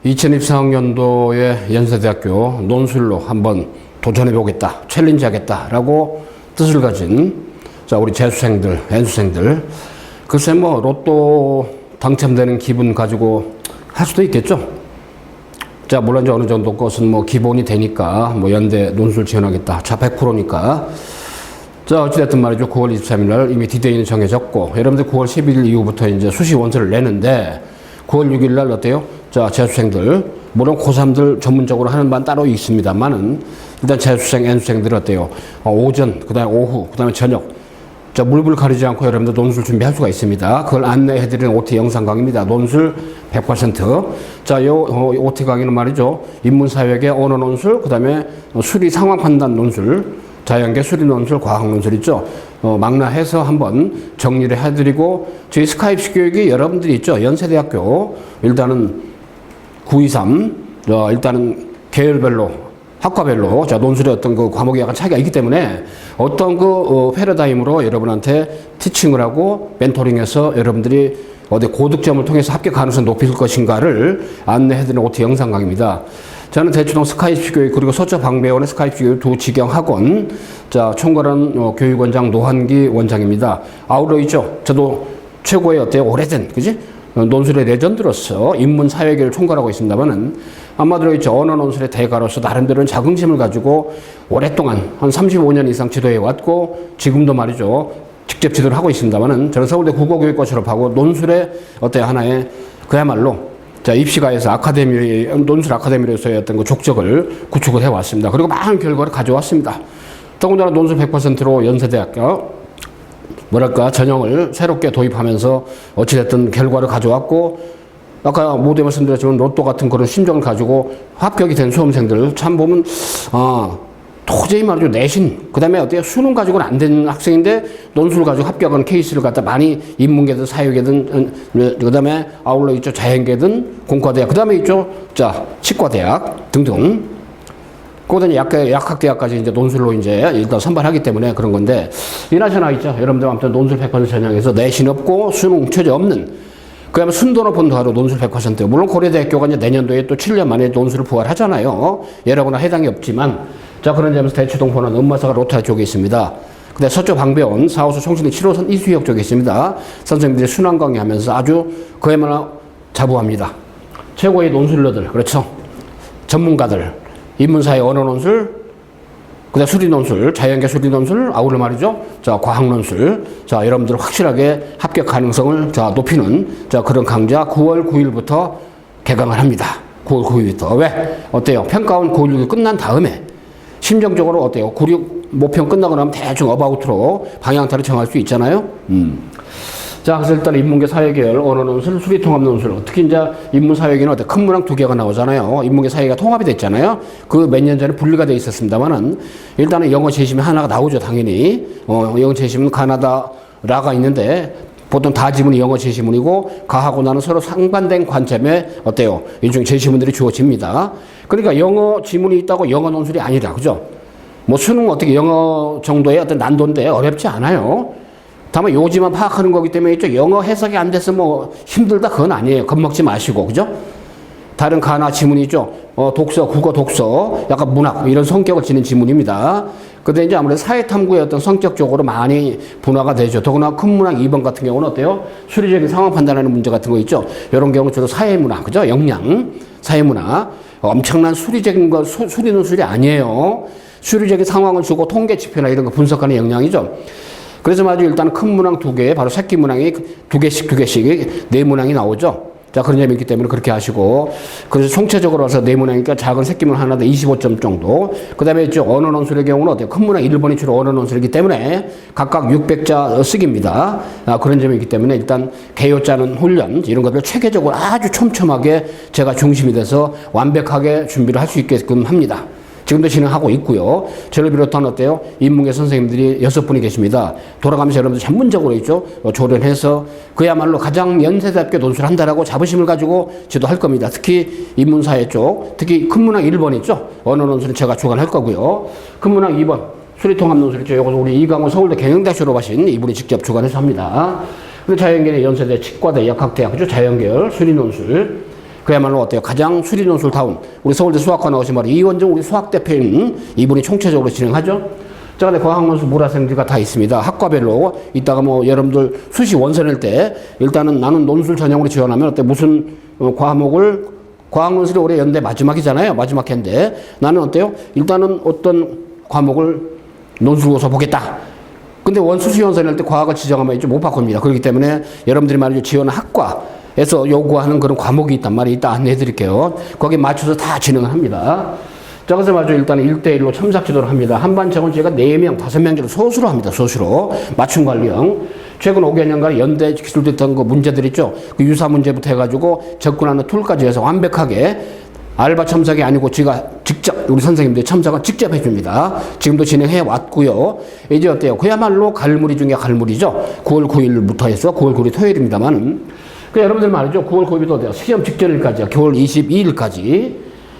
2024학년도에 연세대학교 논술로 한번 도전해보겠다, 챌린지하겠다라고 뜻을 가진 자 우리 재수생들, N수생들 글쎄 뭐 로또 당첨되는 기분 가지고 할 수도 있겠죠. 자 물론 이제 어느 정도 것은 뭐 기본이 되니까 뭐 연대 논술 지원하겠다. 자 100%니까 자 어찌됐든 말이죠. 9월 23일 날 이미 디데이는 정해졌고 여러분들 9월 11일 이후부터 이제 수시 원서를 내는데 9월 6일 날 어때요? 자 재수생들 물론 고3들 전문적으로 하는 반 따로 있습니다만은 일단 재수생, N수생들 어때요? 오전, 그 다음에 오후, 그 다음에 저녁 자 물불 가리지 않고 여러분들 논술 준비할 수가 있습니다. 그걸 안내해드리는 OT 영상 강의입니다. 논술 100%. 자, 요 OT 강의는 말이죠. 인문사회계 언어 논술, 그 다음에 수리 상황 판단 논술, 자연계 수리 논술, 과학 논술 있죠. 망라해서 한번 정리를 해드리고 저희 스카이프 교육이 여러분들이 있죠. 연세대학교 일단은 923 일단은 계열별로 학과별로 자 논술의 어떤 그 과목이 약간 차이가 있기 때문에 어떤 그 패러다임으로 여러분한테 티칭을 하고 멘토링해서 여러분들이 어디 고득점을 통해서 합격 가능성을 높일 것인가를 안내해드리는 OT 영상 강의입니다. 저는 대추동 스카이프 교육 그리고 서초 방배원의 스카이프 교육 두 직영학원 자 총괄한 교육원장 노한기 원장입니다. 아울러 있죠. 저도 최고의 어때요 오래된 그지? 논술의 레전드로서 인문사회계를 총괄하고 있습니다만은 아마도 있죠. 언어 논술의 대가로서 나름대로는 자긍심을 가지고 오랫동안 한 35년 이상 지도해 왔고 지금도 말이죠. 직접 지도를 하고 있습니다만은 저는 서울대 국어교육과 졸업하고 논술의 어때요 하나의 그야말로 자 입시가에서 아카데미 논술 아카데미로서의 어떤 그 족적을 구축을 해왔습니다. 그리고 많은 결과를 가져왔습니다. 더군다나 논술 100%로 연세대학교 뭐랄까 전형을 새롭게 도입하면서 어찌됐든 결과를 가져왔고 아까 모두에 말씀드렸지만 로또 같은 그런 심정을 가지고 합격이 된 수험생들 참 보면 도저히 말이죠 내신 그 다음에 어때요 수능 가지고는 안 된 학생인데 논술 가지고 합격한 케이스를 갖다 많이 인문계든 사회계든 그 다음에 아울러 있죠 자연계든 공과대학 그 다음에 있죠 자 치과대학 등등 그거는 약학대학까지 이제 논술로 이제 일단 선발하기 때문에 그런 건데, 이나저나 있죠. 여러분들 아무튼 논술 100% 전형에서 내신 없고 수능 최저 없는, 그다음에 순도 높은 도하로 논술 100%. 물론 고려대학교가 이제 내년도에 또 7년 만에 논술을 부활하잖아요. 여러분은 해당이 없지만, 자, 그런 점에서 대추동포는 음마사가 로타 쪽에 있습니다. 근데 서쪽 방배원, 4호선 총신리 7호선 이수역 쪽에 있습니다. 선생님들이 순환 강의하면서 아주 그야말로 자부합니다. 최고의 논술러들, 그렇죠. 전문가들. 인문사회 언어 논술, 그다음 수리 논술, 자연계 수리 논술, 아울러 말이죠. 자, 과학 논술. 자, 여러분들 확실하게 합격 가능성을 자, 높이는 자, 그런 강좌 9월 9일부터 개강을 합니다. 9월 9일부터. 왜? 어때요? 평가원 9월 6일 끝난 다음에 심정적으로 어때요? 96 모평 끝나고 나면 대충 어바웃으로 방향타를 정할 수 있잖아요. 자, 그래서 일단 인문계 사회계열, 언어 논술, 수리 통합 논술. 특히 이제 인문 사회계는 어때? 큰 문항 두 개가 나오잖아요. 인문계 사회가 통합이 됐잖아요. 그 몇 년 전에 분리가 돼 있었습니다만은 일단은 영어 재심이 하나가 나오죠, 당연히. 영어 재심은 가나다라가 있는데 보통 다 지문이 영어 재시문이고 가하고 나는 서로 상반된 관점에 어때요? 일종의 재시문들이 주어집니다. 그러니까 영어 지문이 있다고 영어 논술이 아니라, 그죠? 뭐 수능 어떻게 영어 정도의 어떤 난도인데 어렵지 않아요. 다만 요지만 파악하는 거기 때문에 있죠. 영어 해석이 안 돼서 뭐 힘들다 그건 아니에요. 겁먹지 마시고, 그죠? 다른 가나 지문이 있죠. 독서, 국어 독서, 약간 문학 이런 성격을 지닌 지문입니다. 근데 이제 아무래도 사회탐구의 어떤 성격적으로 많이 분화가 되죠. 더구나 큰 문항 2번 같은 경우는 어때요? 수리적인 상황 판단하는 문제 같은 거 있죠. 이런 경우 주로 사회문화, 그죠? 역량, 사회문화. 엄청난 수리적인 거, 수리 논술이 아니에요. 수리적인 상황을 주고 통계 지표나 이런 거 분석하는 역량이죠. 그래서 말이죠. 일단 큰 문항 두 개, 바로 새끼 문항이 두 개씩 네 문항이 나오죠. 자, 그런 점이 있기 때문에 그렇게 하시고, 그래서 총체적으로 와서 네 문항이니까 작은 새끼 문항 하나당 25점 정도. 그 다음에 있죠. 언어 논술의 경우는 어때요? 큰 문항 1번이 주로 언어 논술이기 때문에 각각 600자 쓰기입니다. 그런 점이 있기 때문에 일단 개요 짜는 훈련, 이런 것들 체계적으로 아주 촘촘하게 제가 중심이 돼서 완벽하게 준비를 할 수 있게끔 합니다. 지금도 진행하고 있고요. 저를 비롯한 어때요? 인문계 선생님들이 6분이 계십니다. 돌아가면서 여러분들 전문적으로 있죠. 조련해서 그야말로 가장 연세대학교 논술을 한다라고 자부심을 가지고 지도할 겁니다. 특히 인문사회 쪽, 특히 큰 문항 1번 있죠. 언어 논술은 제가 주관할 거고요. 큰 문항 2번, 수리통합 논술 있죠. 이것은 우리 이강호 서울대 경영대학 졸업하신 이분이 직접 주관해서 합니다. 그리고 자연계는 연세대 치과대, 약학대학, 그죠? 자연계열, 수리 논술. 그야말로 어때요? 가장 수리 논술다운 우리 서울대 수학과 나오신 말이 이원정 우리 수학 대표인 이분이 총체적으로 진행하죠. 자, 근데 과학 논술 물화생지가 다 있습니다. 학과별로 이따가 뭐 여러분들 수시 원서 낼 때 일단은 나는 논술 전형으로 지원하면 어때 무슨 과목을 과학 논술이 올해 연대 마지막이잖아요. 마지막 해인데 나는 어때요? 일단은 어떤 과목을 논술고서 보겠다. 근데 원수시 원서 낼 때 과학을 지정하면 이제 못 바꿉니다. 그렇기 때문에 여러분들이 말이죠. 지원 학과에서 요구하는 그런 과목이 있단 말이에요. 이따 안내해 드릴게요. 거기에 맞춰서 다 진행을 합니다. 자, 그래서 말이죠. 일단 1대1로 첨삭 지도를 합니다. 한반 정원제가 4명, 5명 정도 소수로 합니다. 소수로. 맞춤 관리형. 최근 5개년간 연대 기술됐던 그 문제들 있죠. 그 유사 문제부터 해가지고 접근하는 툴까지 해서 완벽하게 알바 첨삭이 아니고 제가 직접 우리 선생님들이 첨삭을 직접 해줍니다. 지금도 진행해 왔고요. 이제 어때요? 그야말로 갈무리 중에 갈무리죠. 9월 9일부터 해서 9월 9일 토요일입니다만 그 여러분들 말이죠. 9월 9일부터 어때요? 시험 직전일까지요. 겨울 22일까지.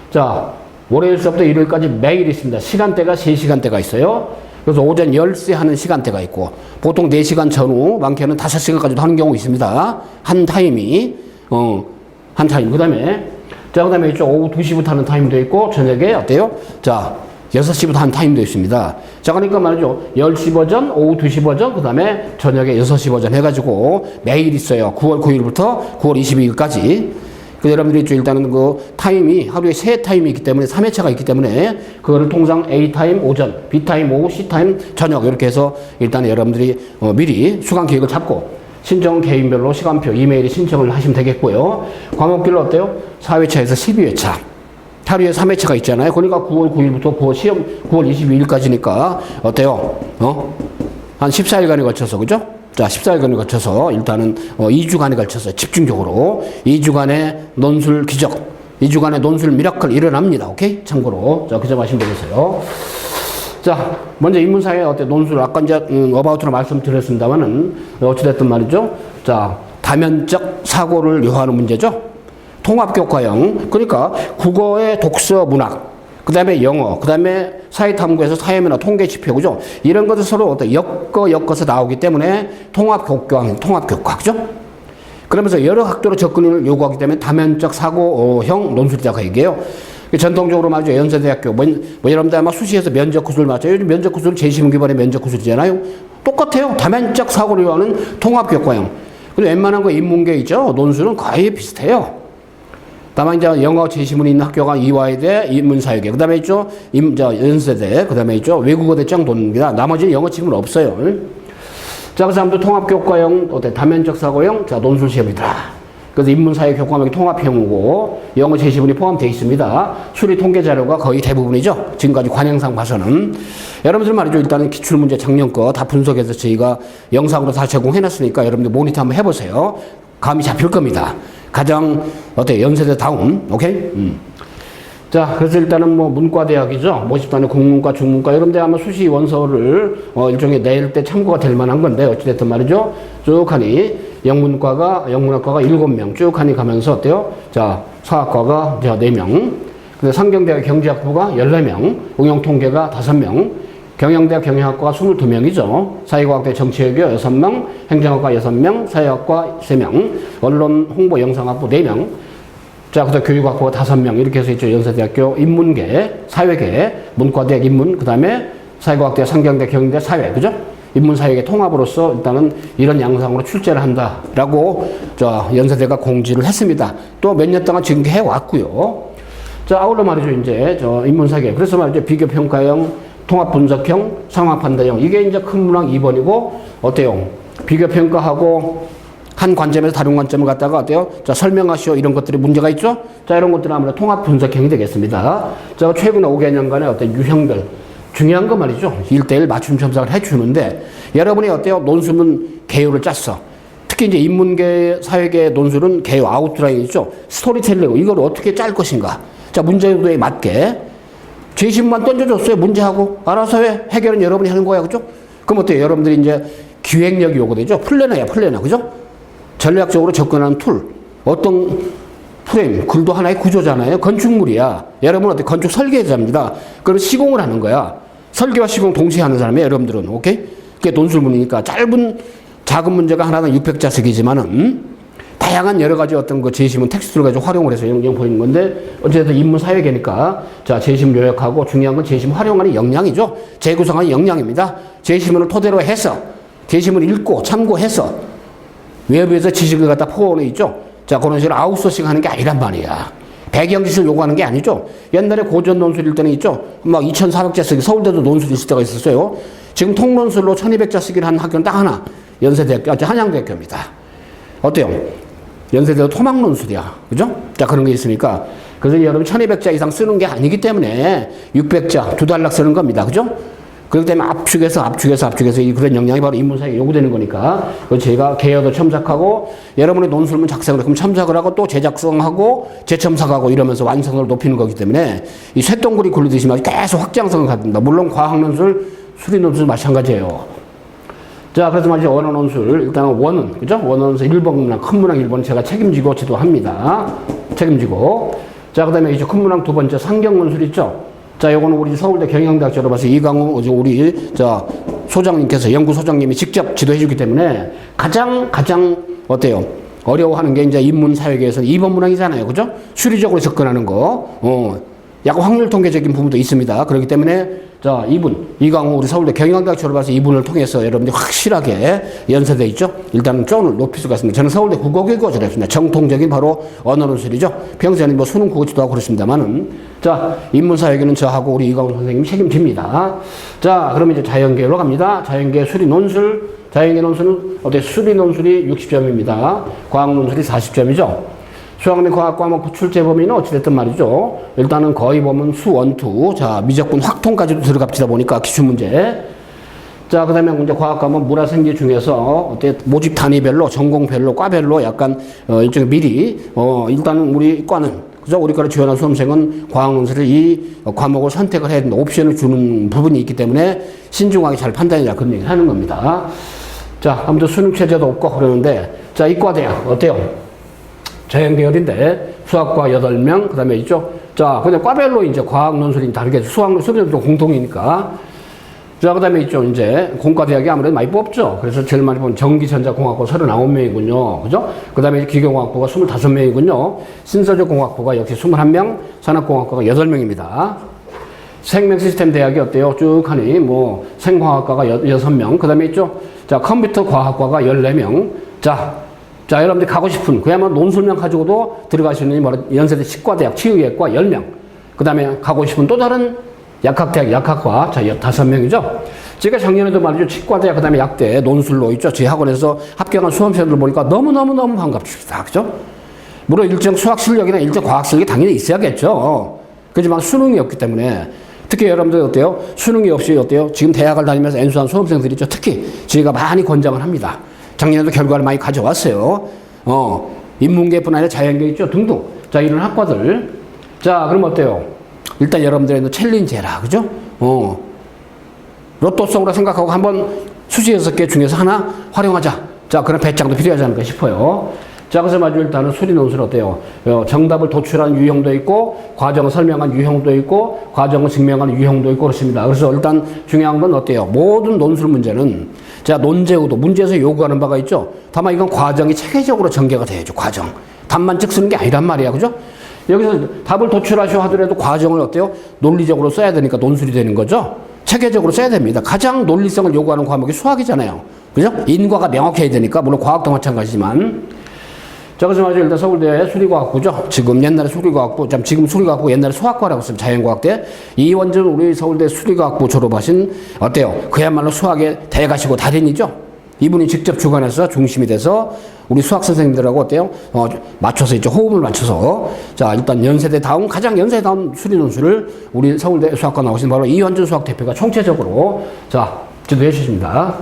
자, 월요일서부터 일요일까지 매일 있습니다. 시간대가 3시간대가 있어요. 그래서 오전 10시 하는 시간대가 있고 보통 4시간 전후 많게는 5시간까지도 하는 경우 있습니다. 한 타임이 한 타임. 그다음에 이쪽 오후 2시부터 하는 타임도 있고 저녁에 어때요? 자, 6시부터 하는 타임도 있습니다. 자, 그러니까 말이죠. 10시 버전, 오후 2시 버전, 그다음에 저녁에 6시 버전 해가지고 매일 있어요. 9월 9일부터 9월 22일까지. 그 여러분들이 일단은 그 타임이 하루에 3타임이 있기 때문에 3회차가 있기 때문에 그거를 통상 A타임 오전, B타임 오후, C타임 저녁 이렇게 해서 일단 여러분들이 미리 수강 계획을 잡고 신청은 개인별로 시간표, 이메일에 신청을 하시면 되겠고요. 과목별로 어때요? 4회차에서 12회차. 하루에 3회차가 있잖아요. 그러니까 9월 9일부터 9월 22일까지니까 어때요? 한 14일간에 걸쳐서, 그죠? 자, 14일간에 걸쳐서 일단은 2주간에 걸쳐서 집중적으로 2주간의 논술 기적, 2주간의 논술 미라클 일어납니다. 오케이? 참고로. 자, 그 점 아시면 되겠어요. 자, 먼저 인문사회 어때 논술 아까 이제 어바웃으로 말씀드렸습니다만은 어찌됐든 말이죠. 자, 다면적 사고를 요하는 문제죠. 통합교과형. 그러니까 국어의 독서 문학, 그 다음에 영어, 그 다음에 사회탐구에서 사회문화, 통계 지표, 그죠? 이런 것들 서로 어떤 엮어서 나오기 때문에 통합교과, 그죠? 그러면서 여러 각도로 접근을 요구하기 때문에 다면적 사고형 논술이라고 얘기해요. 전통적으로 말이죠. 연세대학교, 여러분들 아마 수시에서 면접구술 맞죠? 요즘 면접구술은 제15기반의 면접구술이잖아요. 똑같아요. 다면적 사고를 요하는 통합교과형. 근데 웬만한 거 인문계이죠. 논술은 거의 비슷해요. 다만 이제 영어 제시문이 있는 학교가 이화여대, 인문사회계, 그 다음에 있죠. 연세대, 그 다음에 있죠. 외국어대 정도입니다. 나머지는 영어 지문 없어요. 자, 그래서 아무튼 통합교과형, 다면적 사고형, 자, 논술 시험이다. 그래서 인문사회 교과목이 통합형이고 영어 제시문이 포함되어 있습니다. 수리 통계 자료가 거의 대부분이죠. 지금까지 관행상 봐서는. 여러분들 말이죠. 일단은 기출문제 작년 거 다 분석해서 저희가 영상으로 다 제공해놨으니까 여러분들 모니터 한번 해보세요. 감이 잡힐 겁니다. 가장 연세대 다운. 오케이? 자, 그래서 일단은 뭐 문과대학이죠. 모집단의 국문과, 중문과 여러분들 아마 수시 원서를 일종의 낼 때 참고가 될 만한 건데 어찌됐든 말이죠. 쭉 하니 영문학과가 7명 쭉 하니 가면서 어때요? 자, 사학과가 4명, 근데 상경대학 경제학부가 14명, 응용통계가 5명, 경영대학 경영학과가 22명이죠. 사회과학대 정치외교 6명, 행정학과 6명, 사회학과 3명, 언론 홍보 영상학부 4명, 자, 그다음 교육학부가 5명 이렇게 해서 있죠. 연세대학교 인문계, 사회계, 문과대학 인문, 그 다음에 사회과학대, 상경대, 경영대, 사회, 그죠? 인문사회계 통합으로서 일단은 이런 양상으로 출제를 한다라고 연세대가 공지를 했습니다. 또 몇 년 동안 지금 해왔고요. 자, 아울러 말이죠. 이제 인문사회. 그래서 말이죠. 비교평가형, 통합분석형, 상황판단형. 이게 이제 큰 문항 2번이고 어때요? 비교평가하고 한 관점에서 다른 관점을 갖다가 어때요? 자, 설명하시오. 이런 것들이 문제가 있죠? 자, 이런 것들은 아무래도 통합분석형이 되겠습니다. 자, 최근 5개년간의 어떤 유형별. 중요한 거 말이죠. 1대1 맞춤 첨삭을 해주는데 여러분이 어때요? 논술은 개요를 짰어. 특히 이제 인문계, 사회계 논술은 개요 아웃라인 있죠. 스토리텔링 이걸 어떻게 짤 것인가. 자, 문제도에 맞게 제시문만 던져줬어요. 문제하고 알아서 해결은 여러분이 하는 거야, 그죠? 그럼 어때요? 여러분들이 이제 기획력이 요구되죠. 플래너야, 플래너, 그죠? 전략적으로 접근하는 툴. 어떤 프레임, 글도 하나의 구조잖아요. 건축물이야. 여러분 어때? 건축 설계자입니다. 그럼 시공을 하는 거야. 설계와 시공 동시에 하는 사람이에요. 여러분들은. 오케이? 그게 논술문이니까 작은 문제가 하나는 600자석이지만은 다양한 여러 가지 어떤 그 재시문 텍스트를 가지고 활용을 해서 영역 보이는 건데, 어쨌든 인문 사회계니까, 자, 재시문 요약하고 중요한 건 재시문 활용하는 역량이죠. 재구성하는 역량입니다. 재시문을 토대로 해서, 재시문을 읽고 참고해서, 외부에서 지식을 갖다 포원해 있죠. 자, 그런 식으로 아웃소싱 하는 게 아니란 말이야. 배경 지식을 요구하는 게 아니죠. 옛날에 고전 논술일 때는 있죠. 막 2,400자 쓰기, 서울대도 논술 있을 때가 있었어요. 지금 통논술로 1,200자 쓰기를 한 학교는 딱 하나. 연세대학교, 한양대학교입니다. 어때요? 연세대도 토막논술이야. 그죠? 자, 그런 게 있으니까. 그래서 여러분 1,200자 이상 쓰는 게 아니기 때문에 600자, 2달락 쓰는 겁니다. 그죠? 그렇기 때문에 압축해서 그런 역량이 바로 인문사회에 요구되는 거니까. 제가 개요도 첨삭하고, 여러분의 논술문 작성을 그럼 첨삭을 하고 또 재작성하고 재첨삭하고 이러면서 완성을 높이는 거기 때문에 이 쇳덩굴이 굴리듯이 계속 확장성을 갖는다. 물론 과학논술, 수리논술 마찬가지예요. 자, 그래서 말이죠. 원어논술. 일단은 원은, 그죠? 원어논술 1번 문항, 큰 문항 1번은 제가 책임지고 지도합니다. 책임지고. 자, 그 다음에 이제 큰 문항 두 번째 상경논술 있죠? 자, 요거는 우리 서울대 경영대학 졸업해서 이강우, 우리, 소장님께서, 연구소장님이 직접 지도해 주기 때문에 가장, 어때요? 어려워하는 게 이제 인문사회계에서는 2번 문항이잖아요. 그죠? 수리적으로 접근하는 거. 약간 확률 통계적인 부분도 있습니다. 그렇기 때문에 자, 이강우 우리 서울대 경영대학 졸업해서 이분을 통해서 여러분들이 확실하게 연세대 있죠? 일단은 쫀을 높일 수가 있습니다. 저는 서울대 국어교육과 졸업했습니다. 정통적인 바로 언어논술이죠. 평소에는 뭐 수능 국어지도 하고 그렇습니다만은. 자, 인문사회계는 저하고 우리 이강우 선생님이 책임집니다. 자, 그러면 이제 자연계로 갑니다. 자연계 수리논술. 자연계 논술은 어때? 수리논술이 60점입니다. 과학논술이 40점이죠. 수학 및 과학 과목 출제 범위는 어찌됐든 말이죠. 일단은 거의 보면 수원투, 자, 미적분 확통까지도 들어갑시다 보니까 기출문제. 자, 그 다음에 문제 과학 과목 문화생계 중에서 어때? 모집 단위별로, 전공별로, 과별로 약간, 일종의 미리, 일단은 우리 과는, 그죠? 우리 과를 지원한 수험생은 과학논술을 이 과목을 선택을 해야 된다. 옵션을 주는 부분이 있기 때문에 신중하게 잘 판단해야 그런 얘기를 하는 겁니다. 자, 아무튼 수능 체제도 없고 그러는데, 자, 이과대학, 어때요? 자연계열인데 수학과 8명, 그 다음에 있죠. 자, 근데 과별로 이제 과학 논술이 다르게 수학 논술은 좀 공통이니까. 자, 그 다음에 있죠. 이제 공과대학이 아무래도 많이 뽑죠. 그래서 제일 많이 본 전기전자공학부 39명이군요. 그죠? 그 다음에 기계공학부가 25명이군요. 신서적공학부가 역시 21명, 산업공학과가 8명입니다. 생명시스템 대학이 어때요? 쭉 하니, 뭐, 생화학과가 6명. 그 다음에 있죠. 자, 컴퓨터과학과가 14명. 자, 여러분들 가고 싶은, 그야말로 논술명 가지고도 들어갈 수 있는 연세대 치과대학, 치의학과 10명. 그 다음에 가고 싶은 또 다른 약학대학, 약학과, 자, 5명이죠. 제가 작년에도 말이죠. 치과대학, 그 다음에 약대, 논술로 있죠. 저희 학원에서 합격한 수험생들 보니까 너무너무 반갑습니다. 그죠? 물론 일정 수학 실력이나 일정 과학 실력이 당연히 있어야겠죠. 그렇지만 수능이 없기 때문에. 특히 여러분들 어때요? 수능이 없이 어때요? 지금 대학을 다니면서 N수한 수험생들이 있죠. 특히 저희가 많이 권장을 합니다. 작년에도 결과를 많이 가져왔어요. 인문계뿐 아니라 자연계 있죠. 등등. 자, 이런 학과들. 자, 그럼 어때요? 일단 여러분들의 챌린지해라. 그죠? 로또성으로 생각하고 한번 수시 6개 중에서 하나 활용하자. 자, 그런 배짱도 필요하지 않을까 싶어요. 자, 그래서 마저 일단은 수리논술 어때요? 정답을 도출하는 유형도 있고, 과정을 설명한 유형도 있고, 과정을 증명하는 유형도 있고, 그렇습니다. 그래서 일단 중요한 건 어때요? 모든 논술 문제는, 자, 논제구도, 문제에서 요구하는 바가 있죠? 다만 이건 과정이 체계적으로 전개가 돼야죠, 과정. 답만 즉 쓰는 게 아니란 말이야, 그죠? 여기서 답을 도출하셔 하더라도 과정을 어때요? 논리적으로 써야 되니까 논술이 되는 거죠? 체계적으로 써야 됩니다. 가장 논리성을 요구하는 과목이 수학이잖아요. 그죠? 인과가 명확해야 되니까, 물론 과학도 마찬가지지만. 자, 그래서 말이죠. 일단 서울대 수리과학부죠. 지금 옛날에 수리과학부, 지금 수리과학부 옛날에 수학과라고 했습니다. 자연과학대. 이원준 우리 서울대 수리과학부 졸업하신, 어때요? 그야말로 수학의 대가시고 달인이죠? 이분이 직접 주관해서 중심이 돼서 우리 수학 선생님들하고 어때요? 맞춰서 있죠. 호흡을 맞춰서. 자, 일단 가장 연세다운 수리논술을 우리 서울대 수학과 나오신 바로 이원준 수학대표가 총체적으로, 자, 지도해 주십니다.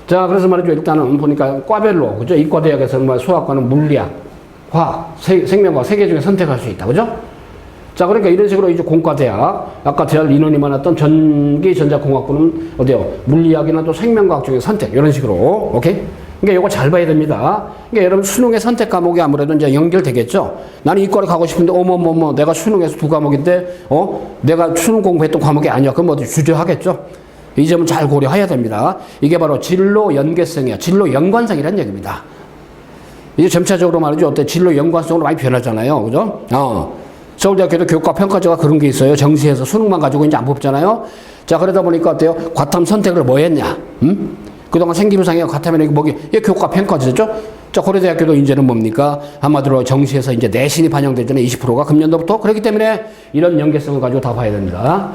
자, 그래서 말이죠. 일단은 보니까 과별로, 그죠? 이과대학에서는 수학과는 물리학, 화학, 생명과학 3개 중에 선택할 수 있다. 그죠? 자, 그러니까 이런 식으로 이제 공과대학, 아까 제가 인원이 많았던 전기전자공학부는 어때요? 물리학이나 또 생명과학 중에 선택, 이런 식으로. 오케이? 그러니까 이거 잘 봐야 됩니다. 그러니까 여러분 수능의 선택 과목이 아무래도 이제 연결되겠죠? 나는 이과를 가고 싶은데, 내가 수능에서 2과목인데, 내가 수능 공부했던 과목이 아니야. 그럼 어디 주저하겠죠? 이 점은 잘 고려해야 됩니다. 이게 바로 진로 연계성이야. 진로 연관성이라는 얘기입니다. 이제 점차적으로 말이죠. 어때? 진로 연관성으로 많이 변하잖아요. 그죠? 서울대학교도 교과 평가제가 그런 게 있어요. 정시에서 수능만 가지고 이제 안 뽑잖아요. 자, 그러다 보니까 어때요? 과탐 선택을 뭐 했냐? 그동안 생기부상에 과탐이나 뭐기, 이게 교과 평가제죠? 자, 고려대학교도 이제는 뭡니까? 한마디로 정시에서 이제 내신이 반영되잖아요. 20%가 금년도부터. 그렇기 때문에 이런 연계성을 가지고 다 봐야 됩니다.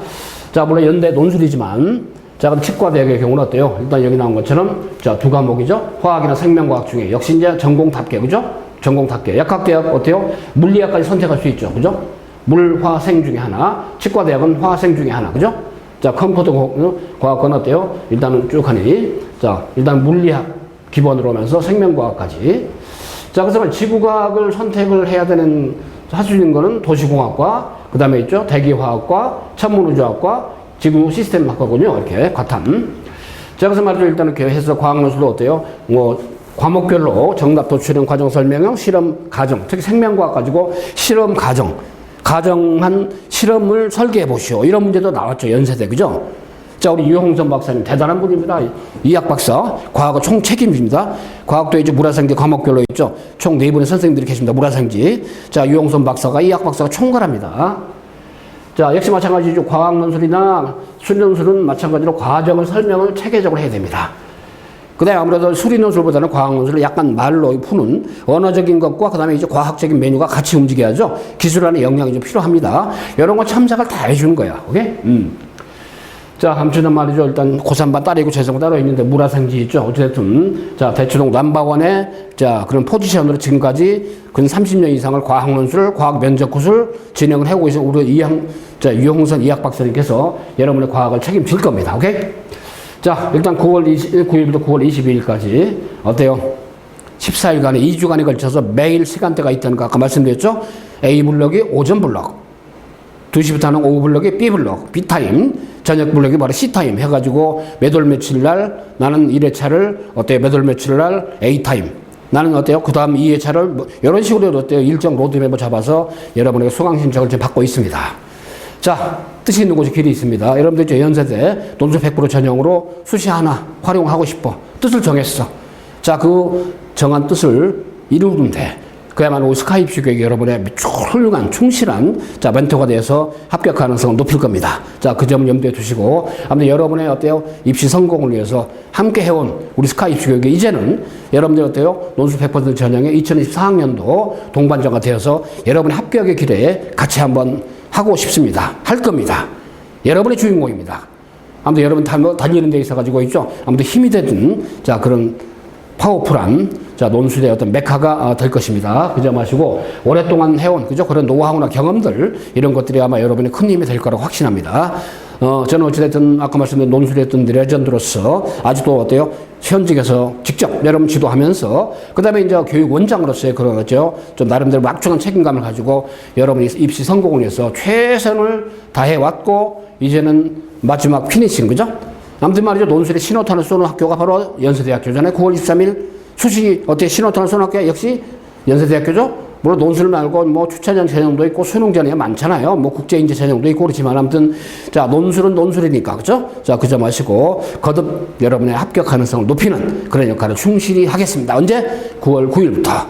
자, 물론 연대 논술이지만, 자, 그럼 치과대학의 경우는 어때요? 일단 여기 나온 것처럼, 자, 두 과목이죠? 화학이나 생명과학 중에 역시 이제 전공답게, 그죠? 전공답게. 약학대학 어때요? 물리학까지 선택할 수 있죠. 그죠? 물, 화, 생 중에 하나. 치과대학은 화, 생 중에 하나. 그죠? 자, 컴퓨터 과학은 어때요? 일단은 쭉 하니. 자, 일단 물리학 기본으로 하면서 생명과학까지. 자, 그래서 지구과학을 선택을 해야 되는, 할 수 있는 거는 도시공학과, 그 다음에 있죠? 대기화학과, 천문우주학과, 지구 시스템학과군요. 이렇게 과탐. 자, 그래서 말이죠. 일단 이렇게 해서 과학논술도 어때요? 뭐, 과목별로 정답 도출형 과정 설명형, 실험 과정, 특히 생명과학 가지고 실험 과정, 가정한 실험을 설계해 보시오. 이런 문제도 나왔죠. 연세대. 그죠? 자, 우리 유홍선 박사님 대단한 분입니다. 이학 박사, 과학의 총 책임집니다. 과학도 이제 물화생지 과목별로 있죠. 총 4분의 선생님들이 계십니다. 물화생지. 자, 유홍선 박사가 이학 박사가 총괄합니다. 자, 역시 마찬가지죠. 과학논술이나 수리논술은 마찬가지로 과정을 설명을 체계적으로 해야 됩니다. 그 다음에 아무래도 수리논술보다는 과학논술을 약간 말로 푸는 언어적인 것과 그 다음에 이제 과학적인 메뉴가 같이 움직여야죠. 기술안의 역량이 좀 필요합니다. 이런 거 참작을 다 해주는 거야. 오케이? 자, 아무튼 말이죠. 일단 고3반 따로 재성 따로 있는데 물화생지 있죠. 어쨌든 자, 대치동 넘버원의 자, 그런 포지션으로 지금까지 근 30년 이상을 과학논술, 과학면접구술 진행을 하고 계신 우리 유홍선 이학 박사님께서 여러분의 과학을 책임질 겁니다. 오케이? 자, 일단 9월 29일부터 9월 22일까지 어때요? 14일간에 2주간에 걸쳐서 매일 시간대가 있다는 거 아까 말씀드렸죠? A블럭이 오전 블럭, 2시부터 하는 오후 블럭이 B블럭, B타임, 저녁 블럭이 바로 C타임 해가지고 몇 월 며칠 날 나는 1회차를 어때요? 몇 월 며칠 날 A타임, 나는 어때요? 그 다음 2회차를 뭐 이런 식으로 어때요? 일정 로드맵을 잡아서 여러분에게 수강 신청을 지금 받고 있습니다. 자, 뜻이 있는 곳이 길이 있습니다. 여러분들 이제 연세대 논술 100% 전형으로 수시 하나 활용하고 싶어. 뜻을 정했어. 자, 그 정한 뜻을 이루면 돼. 그야말로 스카이프 교육이 여러분의 훌륭한, 충실한, 자, 멘토가 돼서 합격 가능성을 높일 겁니다. 자, 그 점을 염두에 두시고, 아무튼 여러분의 어때요? 입시 성공을 위해서 함께 해온 우리 스카이프 교육이 이제는 여러분들 어때요? 논술 100% 전형의 2024학년도 동반자가 되어서 여러분의 합격의 길에 같이 한번 하고 싶습니다. 할 겁니다. 여러분의 주인공입니다. 아무튼 여러분 다니는 데 있어가지고 있죠. 아무튼 힘이 되든, 자, 그런 파워풀한, 자, 논술의 어떤 메카가 될 것입니다. 그저 마시고, 오랫동안 해온, 그죠? 그런 노하우나 경험들, 이런 것들이 아마 여러분의 큰 힘이 될 거라고 확신합니다. 저는 어찌됐든, 아까 말씀드린 논술의 어떤 레전드로서, 아직도 어때요? 현직에서 직접 여러분 지도하면서, 그 다음에 이제 교육원장으로서의 그런 거죠. 좀 나름대로 막중한 책임감을 가지고 여러분이 입시 성공을 위해서 최선을 다해왔고, 이제는 마지막 피니싱, 그죠? 아무튼 말이죠. 논술의 신호탄을 쏘는 학교가 바로 연세대학교잖아요. 9월 23일 수시 어때 신호탄을 쏘는 학교가 역시 연세대학교죠. 물론 논술 말고 뭐 주차전 전형도 있고 수능 전형이 많잖아요. 뭐 국제인재 전형도 있고 그렇지만 아무튼 자, 논술은 논술이니까 그죠? 자, 그저 마시고 거듭 여러분의 합격 가능성을 높이는 그런 역할을 충실히 하겠습니다. 언제? 9월 9일부터.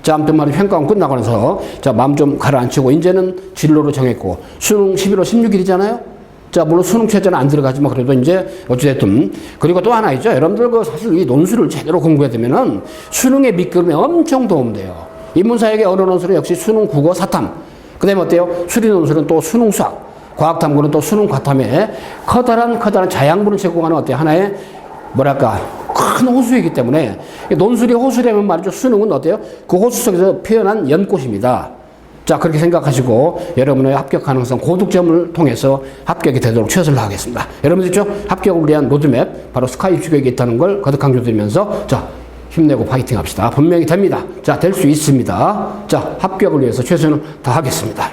자, 아무튼 말이 평가원 끝나고 나서 자, 마음 좀 가라앉히고 이제는 진로를 정했고 수능 11월 16일이잖아요. 자, 물론 수능 최저는 안 들어가지만 그래도 이제 어찌됐든 그리고 또 하나 있죠. 여러분들 그 사실 이 논술을 제대로 공부해야 되면은 수능의 밑그림에 엄청 도움돼요. 인문사역의 언어 논술은 역시 수능 국어 사탐. 그 다음에 어때요? 수리 논술은 또 수능 수학. 과학탐구는 또 수능 과탐에 커다란 자양분을 제공하는 어때요? 하나의 뭐랄까 큰 호수이기 때문에 논술이 호수라면 말이죠. 수능은 어때요? 그 호수 속에서 표현한 연꽃입니다. 자, 그렇게 생각하시고 여러분의 합격 가능성 고득점을 통해서 합격이 되도록 최선을 다하겠습니다. 여러분들 있죠? 합격을 위한 로드맵 바로 스카이프 교육이 있다는 걸 거듭 강조드리면서 자, 힘내고 파이팅 합시다. 분명히 됩니다. 자, 될 수 있습니다. 자, 합격을 위해서 최선을 다하겠습니다.